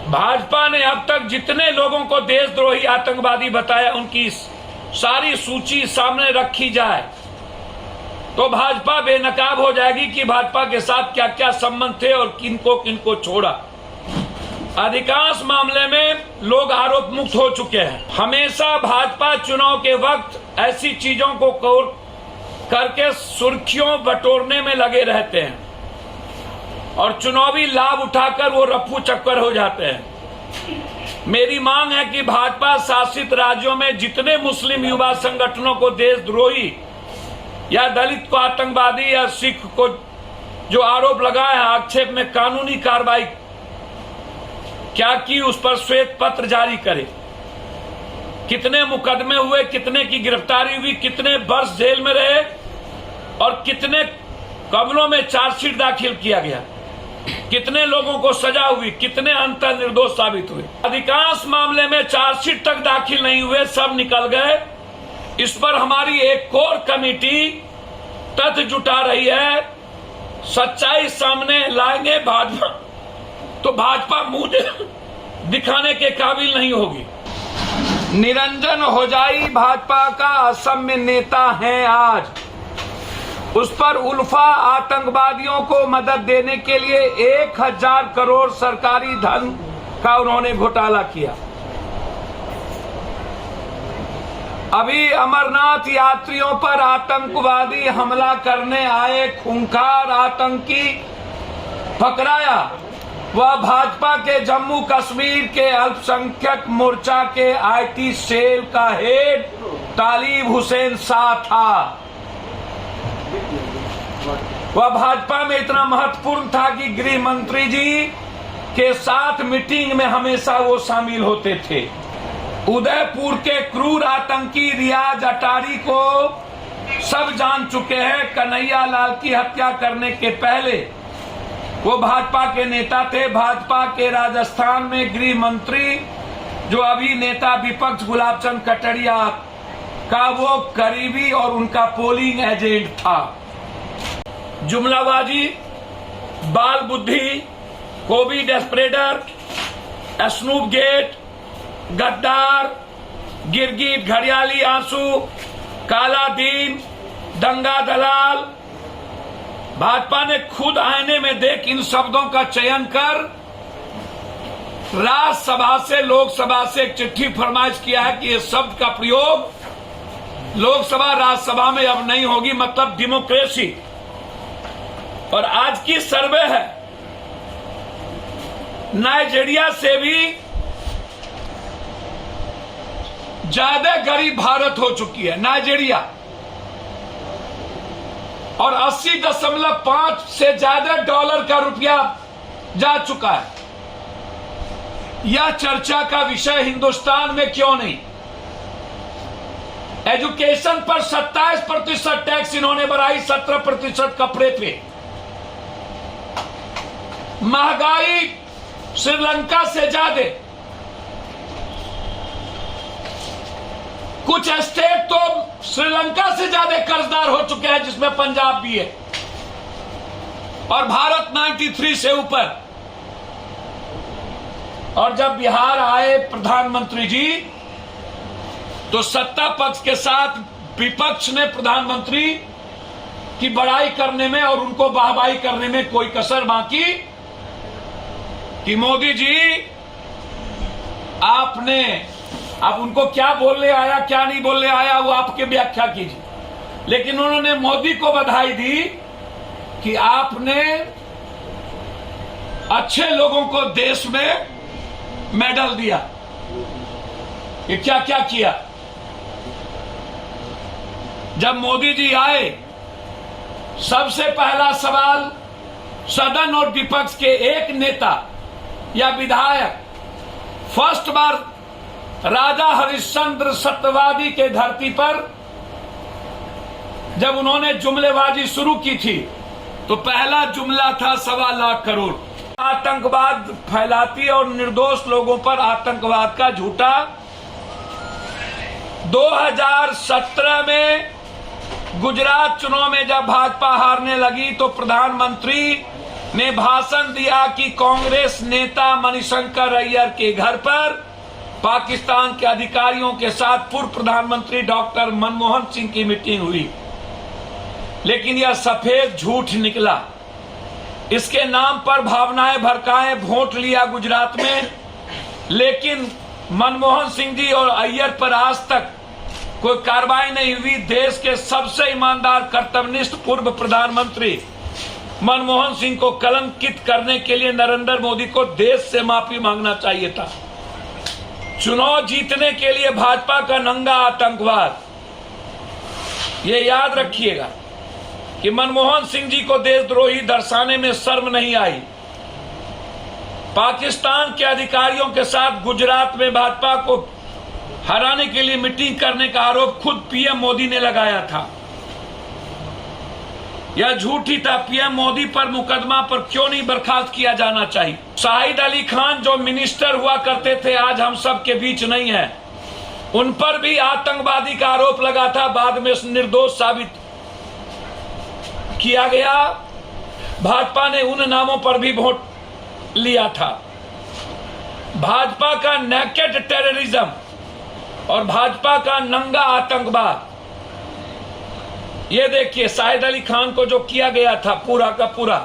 भाजपा ने अब तक जितने लोगों को देशद्रोही आतंकवादी बताया उनकी सारी सूची सामने रखी जाए तो भाजपा बेनकाब हो जाएगी कि भाजपा के साथ क्या क्या संबंध थे और किनको किनको छोड़ा। अधिकांश मामले में लोग आरोप मुक्त हो चुके हैं। हमेशा भाजपा चुनाव के वक्त ऐसी चीजों को करके सुर्खियों बटोरने में लगे रहते हैं और चुनावी लाभ उठाकर वो रफ्फू चक्कर हो जाते हैं। मेरी मांग है कि भाजपा शासित राज्यों में जितने मुस्लिम युवा संगठनों को देशद्रोही या दलित को आतंकवादी या सिख को जो आरोप लगाए हैं, आक्षेप में कानूनी कार्रवाई क्या की, उस पर श्वेत पत्र जारी करे। कितने मुकदमे हुए, कितने की गिरफ्तारी हुई, कितने वर्ष जेल में रहे और कितने कबलों में चार्जशीट दाखिल किया गया, कितने लोगों को सजा हुई, कितने अंतर निर्दोष साबित हुए। अधिकांश मामले में चार्जशीट तक दाखिल नहीं हुए, सब निकल गए। इस पर हमारी एक कोर कमेटी तथ्य जुटा रही है, सच्चाई सामने लाएंगे भाजपा तो भाजपा मुंह दिखाने के काबिल नहीं होगी। निरंजन होजाई भाजपा का असम में नेता है आज, उस पर उल्फा आतंकवादियों को मदद देने के लिए 1000 करोड़ सरकारी धन का उन्होंने घोटाला किया। अभी अमरनाथ यात्रियों पर आतंकवादी हमला करने आए खूंखार आतंकी पकड़ाया। वह भाजपा के जम्मू कश्मीर के अल्पसंख्यक मोर्चा के आईटी सेल का हेड तालिब हुसैन शाह था। वह भाजपा में इतना महत्वपूर्ण था कि गृह मंत्री जी के साथ मीटिंग में हमेशा वो शामिल होते थे। उदयपुर के क्रूर आतंकी रियाज अटारी को सब जान चुके हैं। कन्हैया लाल की हत्या करने के पहले वो भाजपा के नेता थे। भाजपा के राजस्थान में गृह मंत्री जो अभी नेता विपक्ष गुलाब चंद कटारिया का वो करीबी और उनका पोलिंग एजेंट था। जुमलाबाजी, बाल बुद्धि, कोविड स्प्रेडर, स्नूप गेट, गद्दार, गिरगिट, घड़ियाली आंसू, काला दिन, दंगा दलाल, भाजपा ने खुद आईने में देख इन शब्दों का चयन कर राज्यसभा से लोकसभा से एक चिट्ठी फरमाइश किया है कि ये शब्द का प्रयोग लोकसभा राज्यसभा में अब नहीं होगी, मतलब डेमोक्रेसी। और आज की सर्वे है, नाइजीरिया से भी ज्यादा गरीब भारत हो चुकी है नाइजीरिया, और 80.5 से ज्यादा डॉलर का रुपया जा चुका है। यह चर्चा का विषय हिंदुस्तान में क्यों नहीं? एजुकेशन पर 27% टैक्स इन्होंने बढ़ाई, 17% कपड़े पे। महंगाई श्रीलंका से ज्यादा, कुछ स्टेट तो श्रीलंका से ज्यादा कर्जदार हो चुके हैं, जिसमें पंजाब भी है, और भारत 93 से ऊपर। और जब बिहार आए प्रधानमंत्री जी तो सत्ता पक्ष के साथ विपक्ष ने प्रधानमंत्री की बड़ाई करने में और उनको वाहवाही करने में कोई कसर बाकी कि मोदी जी आपने, अब उनको क्या बोलने आया क्या नहीं बोलने आया वो आपके व्याख्या कीजिए, लेकिन उन्होंने मोदी को बधाई दी कि आपने अच्छे लोगों को देश में मेडल दिया। ये क्या क्या किया? जब मोदी जी आए, सबसे पहला सवाल सदन और विपक्ष के एक नेता या विधायक फर्स्ट बार राजा हरिश्चंद्र सत्यवादी के धरती पर जब उन्होंने जुमलेबाजी शुरू की थी तो पहला जुमला था 1.25 लाख करोड़। आतंकवाद फैलाती और निर्दोष लोगों पर आतंकवाद का झूठा। 2017 में गुजरात चुनाव में जब भाजपा हारने लगी तो प्रधानमंत्री ने भाषण दिया कि कांग्रेस नेता मणिशंकर अय्यर के घर पर पाकिस्तान के अधिकारियों के साथ पूर्व प्रधानमंत्री डॉक्टर मनमोहन सिंह की मीटिंग हुई, लेकिन यह सफेद झूठ निकला। इसके नाम पर भावनाएं भड़काएं वोट लिया गुजरात में, लेकिन मनमोहन सिंह जी और अय्यर पर आज तक कोई कार्रवाई नहीं हुई। देश के सबसे ईमानदार कर्तव्यनिष्ठ पूर्व प्रधानमंत्री मनमोहन सिंह को कलंकित करने के लिए नरेंद्र मोदी को देश से माफी मांगना चाहिए था। चुनाव जीतने के लिए भाजपा का नंगा आतंकवाद, ये याद रखिएगा कि मनमोहन सिंह जी को देशद्रोही दर्शाने में शर्म नहीं आई। पाकिस्तान के अधिकारियों के साथ गुजरात में भाजपा को हराने के लिए मीटिंग करने का आरोप खुद पीएम मोदी ने लगाया था। यह झूठी था। पीएम मोदी पर मुकदमा पर क्यों नहीं बर्खास्त किया जाना चाहिए? शाहिद अली खान जो मिनिस्टर हुआ करते थे, आज हम सब के बीच नहीं है, उन पर भी आतंकवादी का आरोप लगा था, बाद में निर्दोष साबित किया गया। भाजपा ने उन नामों पर भी वोट लिया था। भाजपा का नेकेड टेररिज्म और भाजपा का नंगा आतंकवाद, ये देखिए शाहिद अली खान को जो किया गया था पूरा का पूरा,